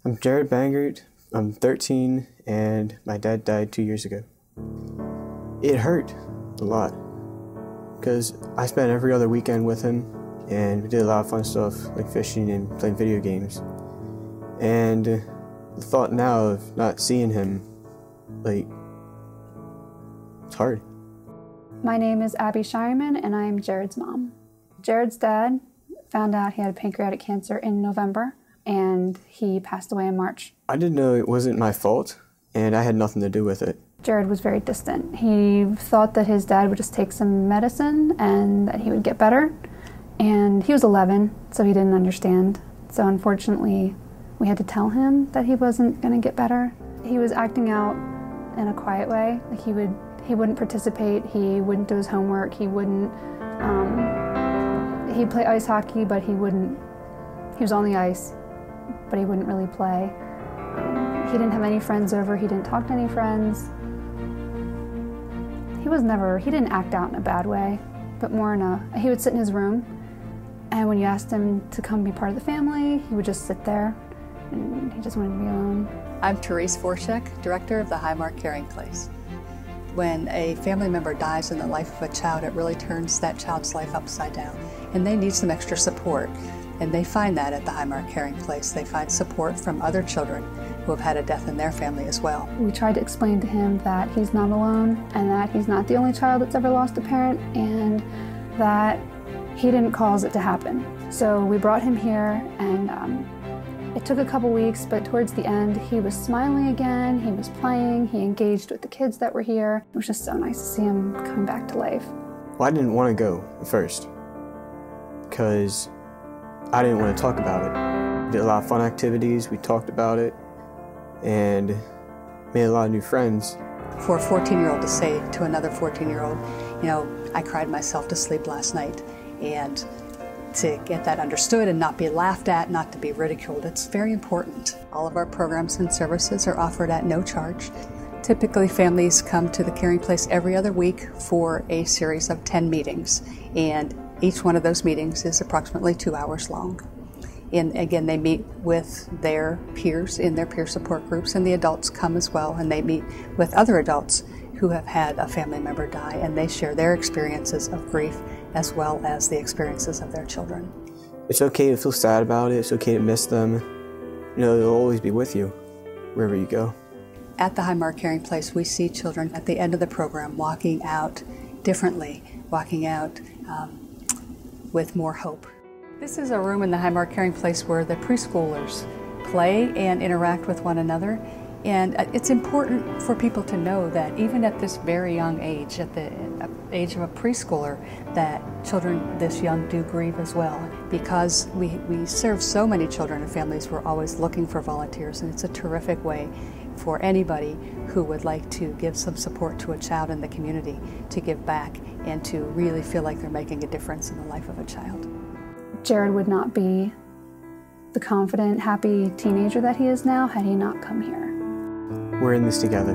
I'm Jerod Bangert. I'm 13, and my dad died 2 years ago. It hurt a lot, because I spent every other weekend with him, and we did a lot of fun stuff, like fishing and playing video games. And the thought now of not seeing him, it's hard. My name is Abby Shireman, and I'm Jerod's mom. Jerod's dad found out he had pancreatic cancer in November, and he passed away in March. I didn't know it wasn't my fault, and I had nothing to do with it. Jerod was very distant. He thought that his dad would just take some medicine and that he would get better. And he was 11, so he didn't understand. So unfortunately, we had to tell him that he wasn't going to get better. He was acting out in a quiet way. Like he wouldn't participate, he wouldn't do his homework, he'd play ice hockey, but he was on the ice, but he wouldn't really play. He didn't have any friends over, he didn't talk to any friends. He didn't act out in a bad way, but more he would sit in his room, and when you asked him to come be part of the family, he would just sit there, and he just wanted to be alone. I'm Terese Vorcheck, director of the Highmark Caring Place. When a family member dies in the life of a child, it really turns that child's life upside down, and they need some extra support. And they find that at the Highmark Caring Place. They find support from other children who have had a death in their family as well. We tried to explain to him that he's not alone, and that he's not the only child that's ever lost a parent, and that he didn't cause it to happen. So we brought him here, and it took a couple weeks, but towards the end, he was smiling again, he was playing, he engaged with the kids that were here. It was just so nice to see him come back to life. Well, I didn't want to go at first, because I didn't want to talk about it. We did a lot of fun activities, we talked about it, and made a lot of new friends. For a 14-year-old to say to another 14-year-old, you know, I cried myself to sleep last night, and to get that understood and not be laughed at, not to be ridiculed, it's very important. All of our programs and services are offered at no charge. Typically, families come to the Caring Place every other week for a series of 10 meetings, and each one of those meetings is approximately 2 hours long. And again, they meet with their peers in their peer support groups, and the adults come as well, and they meet with other adults who have had a family member die, and they share their experiences of grief as well as the experiences of their children. It's okay to feel sad about it, it's okay to miss them. You know, they'll always be with you wherever you go. At the Highmark Caring Place, we see children at the end of the program walking out differently, walking out with more hope. This is a room in the Highmark Caring Place where the preschoolers play and interact with one another. And it's important for people to know that even at this very young age, at the age of a preschooler, that children this young do grieve as well. Because we serve so many children and families, we're always looking for volunteers, and it's a terrific way for anybody who would like to give some support to a child in the community to give back and to really feel like they're making a difference in the life of a child. Jerod would not be the confident, happy teenager that he is now had he not come here. We're in this together.